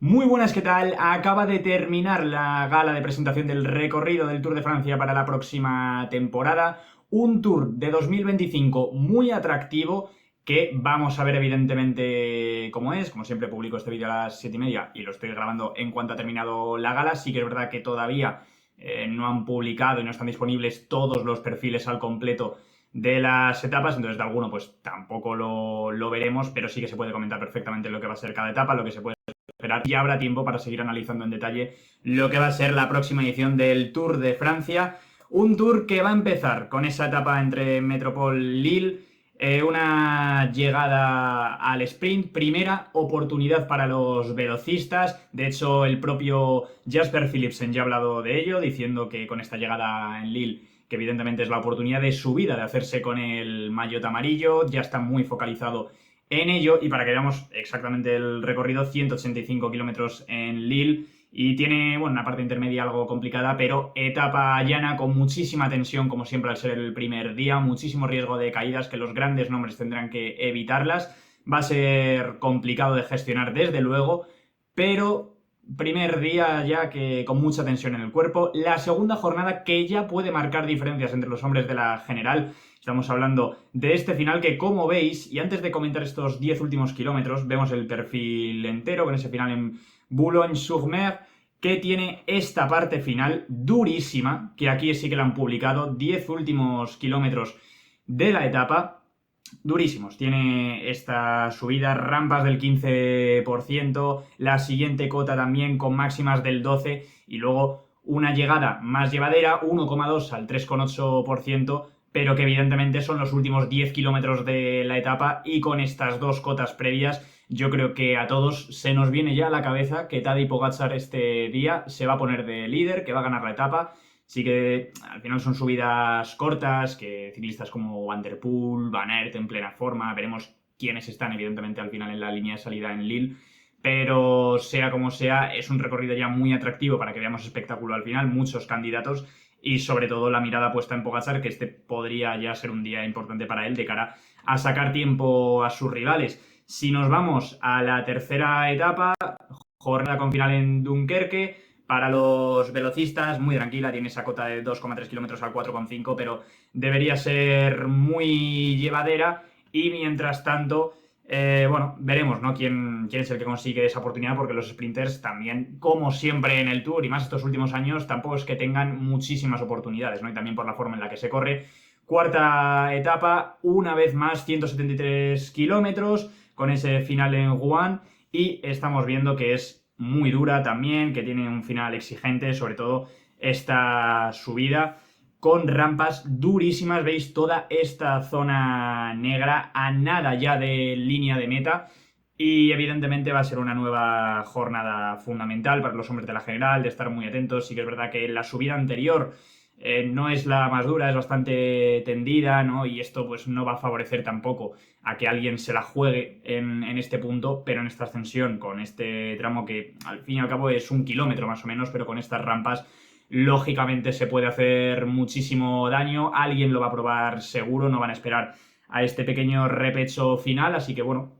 Muy buenas, ¿qué tal? Acaba de terminar la gala de presentación del recorrido del Tour de Francia para la próxima temporada. Un Tour de 2025 muy atractivo que vamos a ver evidentemente cómo es. Como siempre publico este vídeo a las 7:30 y lo estoy grabando en cuanto ha terminado la gala. Sí que es verdad que todavía no han publicado y no están disponibles todos los perfiles al completo de las etapas, entonces de alguno pues tampoco lo veremos, pero sí que se puede comentar perfectamente lo que va a ser cada etapa, lo que se puede esperar y habrá tiempo para seguir analizando en detalle lo que va a ser la próxima edición del Tour de Francia. Un Tour que va a empezar con esa etapa entre Metropole-Lille, una llegada al sprint, primera oportunidad para los velocistas. De hecho, el propio Jasper Philipsen ya ha hablado de ello, diciendo que con esta llegada en Lille, que evidentemente es la oportunidad de su vida de hacerse con el maillot amarillo, ya está muy focalizado en ello. Y para que veamos exactamente el recorrido, 185 kilómetros en Lille y tiene, bueno, una parte intermedia algo complicada, pero etapa llana con muchísima tensión, como siempre al ser el primer día, muchísimo riesgo de caídas que los grandes nombres tendrán que evitarlas. Va a ser complicado de gestionar desde luego, pero primer día ya que con mucha tensión en el cuerpo. La segunda jornada que ya puede marcar diferencias entre los hombres de la general. Estamos hablando de este final que, como veis, y antes de comentar estos 10 últimos kilómetros, vemos el perfil entero con ese final en Boulogne-sur-Mer, que tiene esta parte final durísima, que aquí sí que la han publicado, 10 últimos kilómetros de la etapa, durísimos. Tiene esta subida, rampas del 15%, la siguiente cota también con máximas del 12% y luego una llegada más llevadera, 1,2 al 3,8%, pero que evidentemente son los últimos 10 kilómetros de la etapa y con estas dos cotas previas yo creo que a todos se nos viene ya a la cabeza que Tadej Pogačar este día se va a poner de líder, que va a ganar la etapa. Sí que al final son subidas cortas, que ciclistas como Van der Poel, Van Aert en plena forma, veremos quiénes están evidentemente al final en la línea de salida en Lille, pero sea como sea, es un recorrido ya muy atractivo para que veamos espectáculo al final, muchos candidatos y sobre todo la mirada puesta en Pogačar, que este podría ya ser un día importante para él de cara a sacar tiempo a sus rivales. Si nos vamos a la tercera etapa, jornada con final en Dunkerque, para los velocistas, muy tranquila, tiene esa cota de 2,3 kilómetros al 4,5, pero debería ser muy llevadera. Y mientras tanto, bueno, veremos, ¿no? ¿Quién es el que consigue esa oportunidad? Porque los sprinters también, como siempre en el Tour y más estos últimos años, tampoco es que tengan muchísimas oportunidades, ¿no? Y también por la forma en la que se corre. Cuarta etapa, una vez más, 173 kilómetros, con ese final en Rouen. Y estamos viendo que es muy dura también, que tiene un final exigente, sobre todo esta subida con rampas durísimas. Veis toda esta zona negra a nada ya de línea de meta. Y evidentemente va a ser una nueva jornada fundamental para los hombres de la general, de estar muy atentos. Sí que es verdad que la subida anterior no es la más dura, es bastante tendida, ¿no? Y esto pues no va a favorecer tampoco a que alguien se la juegue en este punto, pero en esta ascensión, con este tramo que al fin y al cabo es 1 kilómetro más o menos, pero con estas rampas lógicamente se puede hacer muchísimo daño, alguien lo va a probar seguro, no van a esperar a este pequeño repecho final, así que bueno,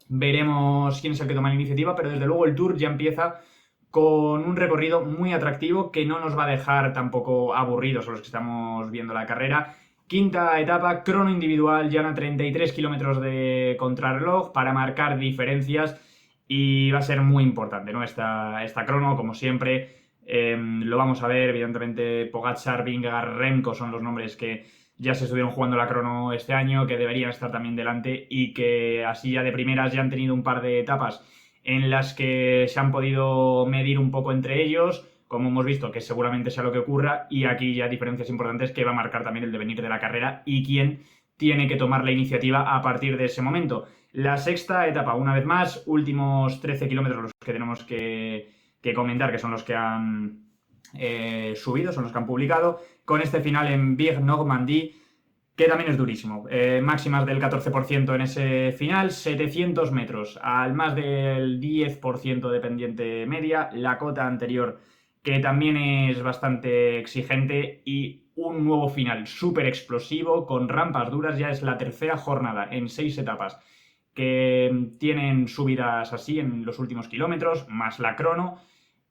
veremos quién es el que toma la iniciativa, pero desde luego el Tour ya empieza con un recorrido muy atractivo que no nos va a dejar tampoco aburridos a los que estamos viendo la carrera. Quinta etapa, crono individual, llana 33 kilómetros de contrarreloj para marcar diferencias y va a ser muy importante, ¿no? Esta crono, como siempre, lo vamos a ver, evidentemente Pogačar, Vingegaard, Remco son los nombres que ya se estuvieron jugando la crono este año, que deberían estar también delante y que así ya de primeras ya han tenido un par de etapas en las que se han podido medir un poco entre ellos, como hemos visto, que seguramente sea lo que ocurra, y aquí ya diferencias importantes que va a marcar también el devenir de la carrera y quién tiene que tomar la iniciativa a partir de ese momento. La sexta etapa, una vez más, últimos 13 kilómetros los que tenemos que comentar, que son los que han subido, son los que han publicado, con este final en Big Normandie, que también es durísimo. Máximas del 14% en ese final, 700 metros al más del 10% de pendiente media, la cota anterior que también es bastante exigente y un nuevo final súper explosivo con rampas duras. Ya es la tercera jornada en 6 etapas que tienen subidas así en los últimos kilómetros, más la crono,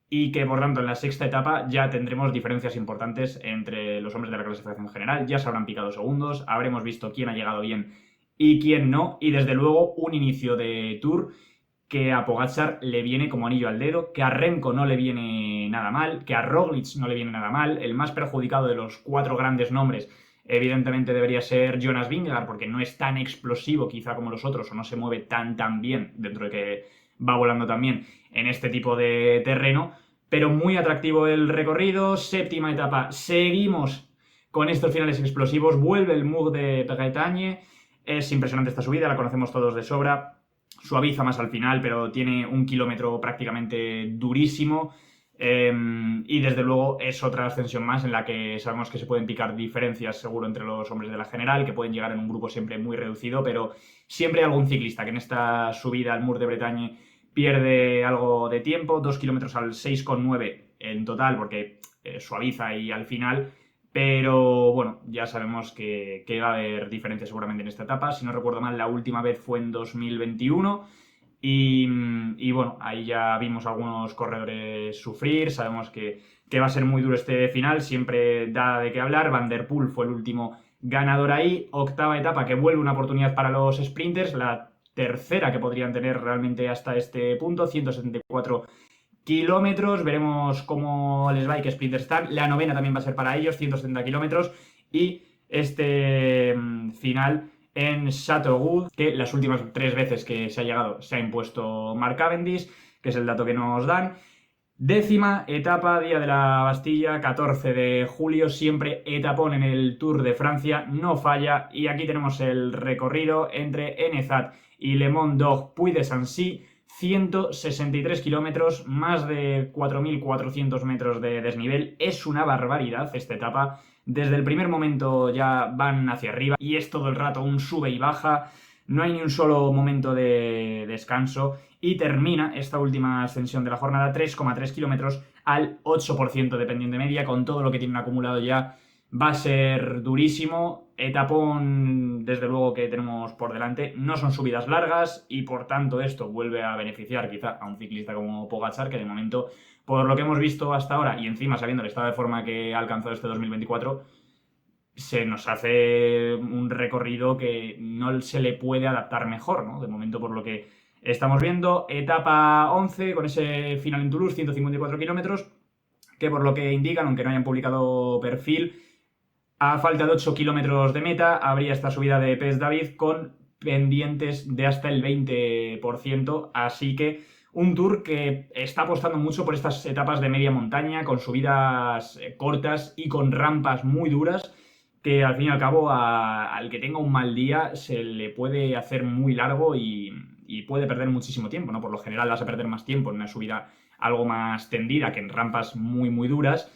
y que por tanto en la sexta etapa ya tendremos diferencias importantes entre los hombres de la clasificación general, ya se habrán picado segundos, habremos visto quién ha llegado bien y quién no, y desde luego un inicio de Tour que a Pogačar le viene como anillo al dedo, que a Remco no le viene nada mal, que a Roglic no le viene nada mal. El más perjudicado de los 4 grandes nombres evidentemente debería ser Jonas Vingegaard, porque no es tan explosivo quizá como los otros, o no se mueve tan bien, dentro de que va volando también en este tipo de terreno, pero muy atractivo el recorrido. Séptima etapa, seguimos con estos finales explosivos, vuelve el Mur de Bretagne, es impresionante esta subida, la conocemos todos de sobra, suaviza más al final, pero tiene un kilómetro prácticamente durísimo. Y desde luego es otra ascensión más en la que sabemos que se pueden picar diferencias seguro entre los hombres de la general, que pueden llegar en un grupo siempre muy reducido, pero siempre hay algún ciclista que en esta subida al Mur de Bretagne pierde algo de tiempo, 2 kilómetros al 6,9 en total, porque suaviza y al final. Pero bueno, ya sabemos que va a haber diferencias seguramente en esta etapa. Si no recuerdo mal, la última vez fue en 2021. Y bueno, ahí ya vimos algunos corredores sufrir. Sabemos que va a ser muy duro este final. Siempre da de qué hablar. Van der Poel fue el último ganador ahí. Octava etapa que vuelve una oportunidad para los sprinters. La tercera que podrían tener realmente hasta este punto. 174 kilómetros, veremos cómo les va y qué sprinters están. La novena también va a ser para ellos, 170 kilómetros. Y este final en Châteauroux, que las últimas 3 veces que se ha llegado se ha impuesto Mark Cavendish, que es el dato que nos dan. Décima etapa, Día de la Bastilla, 14 de julio, siempre etapón en el Tour de Francia, no falla. Y aquí tenemos el recorrido entre Enezat y Le Mont d'Or Puy de Sancy. 163 kilómetros, más de 4.400 metros de desnivel. Es una barbaridad esta etapa. Desde el primer momento ya van hacia arriba y es todo el rato un sube y baja. No hay ni un solo momento de descanso y termina esta última ascensión de la jornada 3,3 kilómetros al 8% de pendiente media, con todo lo que tienen acumulado ya. Va a ser durísimo, etapón desde luego que tenemos por delante, no son subidas largas y por tanto esto vuelve a beneficiar quizá a un ciclista como Pogačar, que de momento, por lo que hemos visto hasta ahora y encima sabiendo el estado de forma que ha alcanzado este 2024, se nos hace un recorrido que no se le puede adaptar mejor, ¿no? De momento por lo que estamos viendo, etapa 11 con ese final en Toulouse, 154 kilómetros, que por lo que indican, aunque no hayan publicado perfil, a falta de 8 kilómetros de meta, habría esta subida de Pes David con pendientes de hasta el 20%, así que un Tour que está apostando mucho por estas etapas de media montaña, con subidas cortas y con rampas muy duras, que al fin y al cabo al que tenga un mal día se le puede hacer muy largo y puede perder muchísimo tiempo, ¿no? Por lo general vas a perder más tiempo en una subida algo más tendida que en rampas muy duras,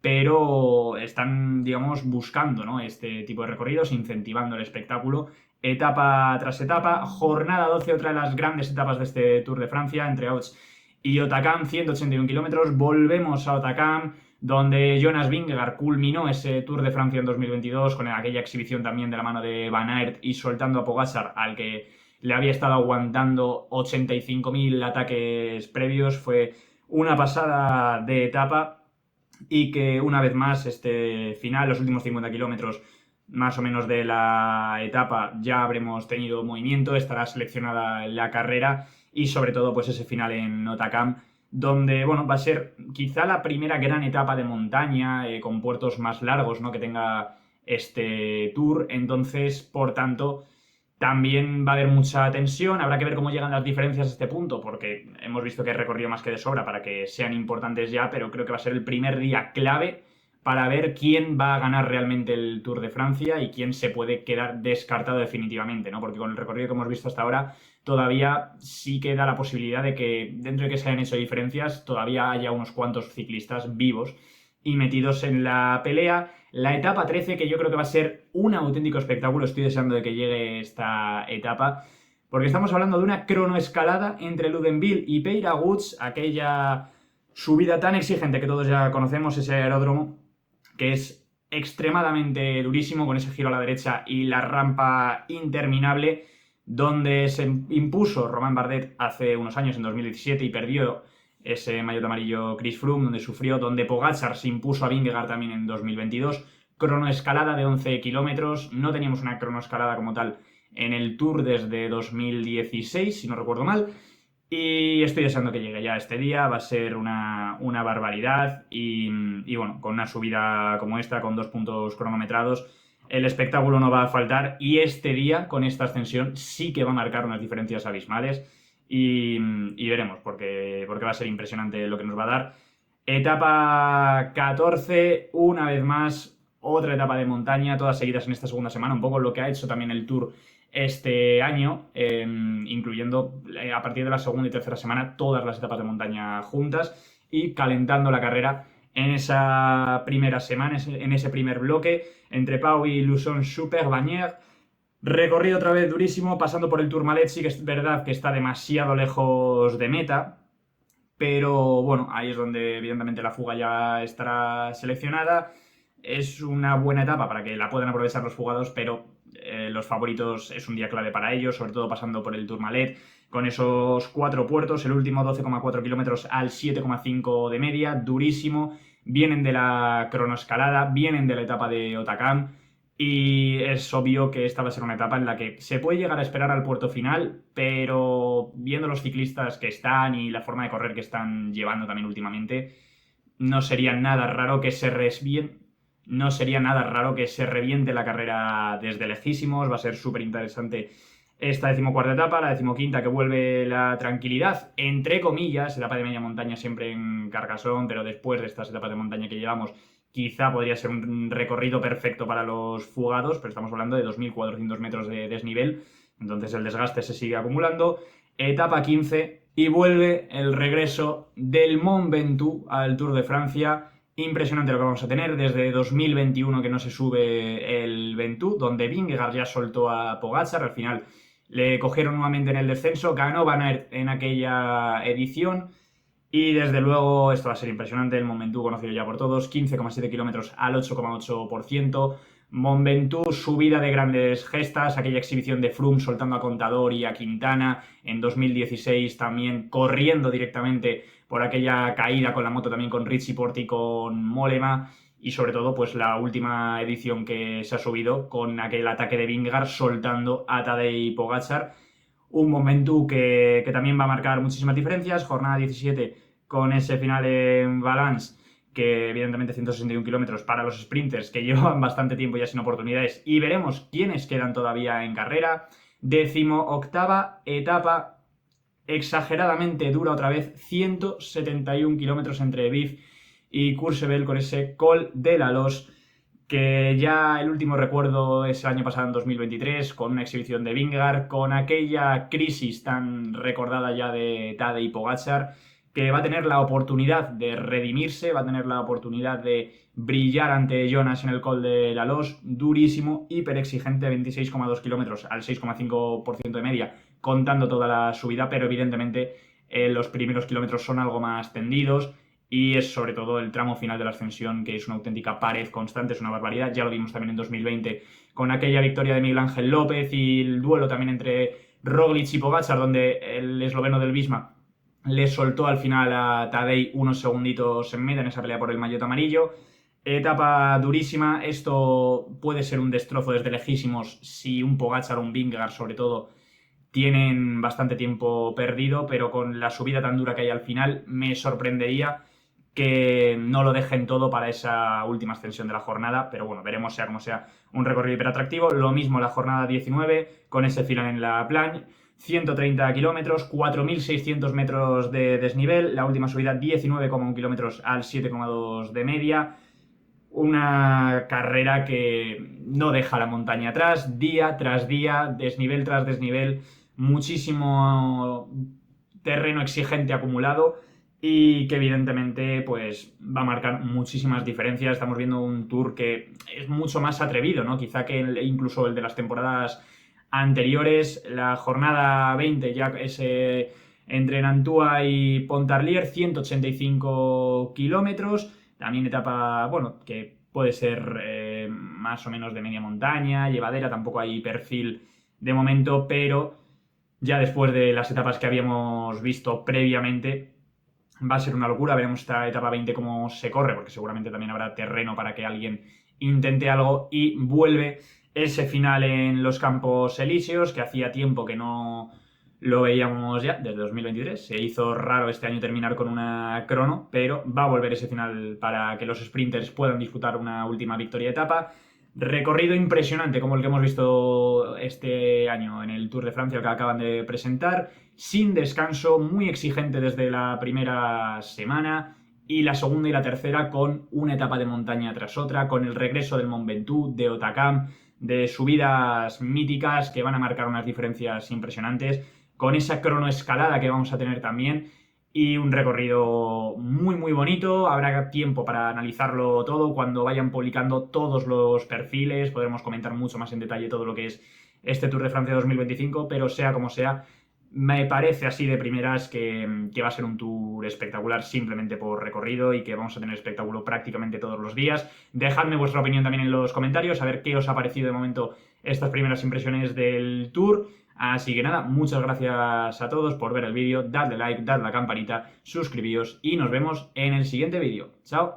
pero están, digamos, buscando, ¿no?, este tipo de recorridos, incentivando el espectáculo, etapa tras etapa. Jornada 12, otra de las grandes etapas de este Tour de Francia, entre Auch y Hautacam, 181 kilómetros. Volvemos a Hautacam, donde Jonas Vingegaard culminó ese Tour de Francia en 2022 con aquella exhibición también de la mano de Van Aert y soltando a Pogačar, al que le había estado aguantando 85.000 ataques previos. Fue una pasada de etapa y que una vez más este final, los últimos 50 kilómetros más o menos de la etapa, ya habremos tenido movimiento, estará seleccionada la carrera y sobre todo pues ese final en Hautacam, donde bueno, va a ser quizá la primera gran etapa de montaña con puertos más largos, ¿no?, que tenga este Tour. Entonces, por tanto, también va a haber mucha tensión, habrá que ver cómo llegan las diferencias a este punto, porque hemos visto que he recorrido más que de sobra para que sean importantes ya, pero creo que va a ser el primer día clave para ver quién va a ganar realmente el Tour de Francia y quién se puede quedar descartado definitivamente, ¿no? Porque con el recorrido que hemos visto hasta ahora, todavía sí queda la posibilidad de que, dentro de que se hayan hecho diferencias, todavía haya unos cuantos ciclistas vivos y metidos en la pelea. La etapa 13, que yo creo que va a ser un auténtico espectáculo, estoy deseando de que llegue esta etapa, porque estamos hablando de una cronoescalada entre Ludenville y Peyraguts, aquella subida tan exigente que todos ya conocemos, ese aeródromo, que es extremadamente durísimo, con ese giro a la derecha y la rampa interminable. donde se impuso Romain Bardet hace unos años, en 2017, y perdió ese maillot amarillo Chris Froome, donde sufrió, donde Pogačar se impuso a Vingegaard también en 2022. Cronoescalada de 11 kilómetros, no teníamos una cronoescalada como tal en el Tour desde 2016, si no recuerdo mal, y estoy deseando que llegue ya este día, va a ser una barbaridad y bueno, con una subida como esta, con 2 puntos cronometrados, el espectáculo no va a faltar y este día, con esta ascensión, sí que va a marcar unas diferencias abismales y veremos, porque va a ser impresionante lo que nos va a dar. Etapa 14, una vez más, otra etapa de montaña, todas seguidas en esta segunda semana, un poco lo que ha hecho también el Tour este año, incluyendo a partir de la segunda y tercera semana todas las etapas de montaña juntas y calentando la carrera en esa primera semana, en ese primer bloque entre Pau y Luson Super-Bagnères. Recorrido otra vez durísimo, pasando por el Tourmalet. Sí que es verdad que está demasiado lejos de meta, pero bueno, ahí es donde evidentemente la fuga ya estará seleccionada. Es una buena etapa para que la puedan aprovechar los fugados, pero los favoritos es un día clave para ellos, sobre todo pasando por el Tourmalet, con esos 4 puertos, el último 12,4 kilómetros al 7,5 de media, durísimo. Vienen de la cronoescalada, vienen de la etapa de Otakam, y es obvio que esta va a ser una etapa en la que se puede llegar a esperar al puerto final, pero viendo los ciclistas que están y la forma de correr que están llevando también últimamente, no sería nada raro que se no sería nada raro que se reviente la carrera desde lejísimos. Va a ser súper interesante esta 14ª etapa, la 15ª que vuelve la tranquilidad, entre comillas, etapa de media montaña siempre en Carcassonne, pero después de estas etapas de montaña que llevamos, quizá podría ser un recorrido perfecto para los fugados, pero estamos hablando de 2.400 metros de desnivel, entonces el desgaste se sigue acumulando. Etapa 15 y vuelve el regreso del Mont Ventoux al Tour de Francia. Impresionante lo que vamos a tener, desde 2021 que no se sube el Ventoux, donde Vingegaard ya soltó a Pogačar, al final le cogieron nuevamente en el descenso, ganó Van Aert en aquella edición y desde luego esto va a ser impresionante. El Mont Ventoux conocido ya por todos, 15,7 kilómetros al 8,8%. Mont Ventoux, subida de grandes gestas, aquella exhibición de Froome soltando a Contador y a Quintana, en 2016 también corriendo directamente por aquella caída con la moto también con Richie Porte y con Mollema, y sobre todo pues la última edición que se ha subido con aquel ataque de Vingegaard soltando a Tadej Pogačar. Un momento que también va a marcar muchísimas diferencias. Jornada 17 con ese final en Valence, que evidentemente 161 kilómetros para los sprinters que llevan bastante tiempo ya sin oportunidades, y veremos quiénes quedan todavía en carrera. 18ª etapa, exageradamente dura otra vez, 171 kilómetros entre Vif y Courchevel con ese Col de la Loze, que ya el último recuerdo es el año pasado, en 2023, con una exhibición de Vingegaard, con aquella crisis tan recordada ya de Tadej Pogačar, que va a tener la oportunidad de redimirse, va a tener la oportunidad de brillar ante Jonas en el Col de la Loze, durísimo, hiper exigente, 26,2 kilómetros al 6,5% de media, contando toda la subida, pero evidentemente los primeros kilómetros son algo más tendidos, y es sobre todo el tramo final de la ascensión, que es una auténtica pared constante, es una barbaridad. Ya lo vimos también en 2020 con aquella victoria de Miguel Ángel López y el duelo también entre Roglic y Pogačar, donde el esloveno del Visma le soltó al final a Tadej unos segunditos en meta en esa pelea por el maillot amarillo. Etapa durísima, esto puede ser un destrozo desde lejísimos si un Pogačar o un Vingegaard sobre todo tienen bastante tiempo perdido, pero con la subida tan dura que hay al final me sorprendería que no lo dejen todo para esa última ascensión de la jornada, pero bueno, veremos sea como sea, un recorrido hiper-atractivo. Lo mismo la jornada 19, con ese final en la Plagne, 130 kilómetros, 4.600 metros de desnivel, la última subida 19,1 kilómetros al 7,2 de media. Una carrera que no deja la montaña atrás, día tras día, desnivel tras desnivel, muchísimo terreno exigente acumulado, y que evidentemente pues va a marcar muchísimas diferencias. Estamos viendo un Tour que es mucho más atrevido, ¿no? Quizá que incluso el de las temporadas anteriores. La jornada 20 ya es entre Nantua y Pontarlier, 185 kilómetros, también etapa, bueno, que puede ser más o menos de media montaña, llevadera, tampoco hay perfil de momento, pero ya después de las etapas que habíamos visto previamente, va a ser una locura. Veremos esta etapa 20 cómo se corre, porque seguramente también habrá terreno para que alguien intente algo, y vuelve ese final en los Campos Elíseos, que hacía tiempo que no lo veíamos ya, desde 2023. Se hizo raro este año terminar con una crono, pero va a volver ese final para que los sprinters puedan disputar una última victoria de etapa. Recorrido impresionante como el que hemos visto este año en el Tour de Francia que acaban de presentar, sin descanso, muy exigente desde la primera semana y la segunda y la tercera, con una etapa de montaña tras otra, con el regreso del Mont Ventoux, de Hautacam, de subidas míticas que van a marcar unas diferencias impresionantes, con esa cronoescalada que vamos a tener también, y un recorrido muy muy bonito. Habrá tiempo para analizarlo todo cuando vayan publicando todos los perfiles, podremos comentar mucho más en detalle todo lo que es este Tour de Francia 2025, pero sea como sea, me parece así de primeras que va a ser un tour espectacular simplemente por recorrido, y que vamos a tener espectáculo prácticamente todos los días. Dejadme vuestra opinión también en los comentarios, a ver qué os ha parecido de momento estas primeras impresiones del tour. Así que nada, muchas gracias a todos por ver el vídeo, dadle like, dadle a la campanita, suscribíos y nos vemos en el siguiente vídeo. ¡Chao!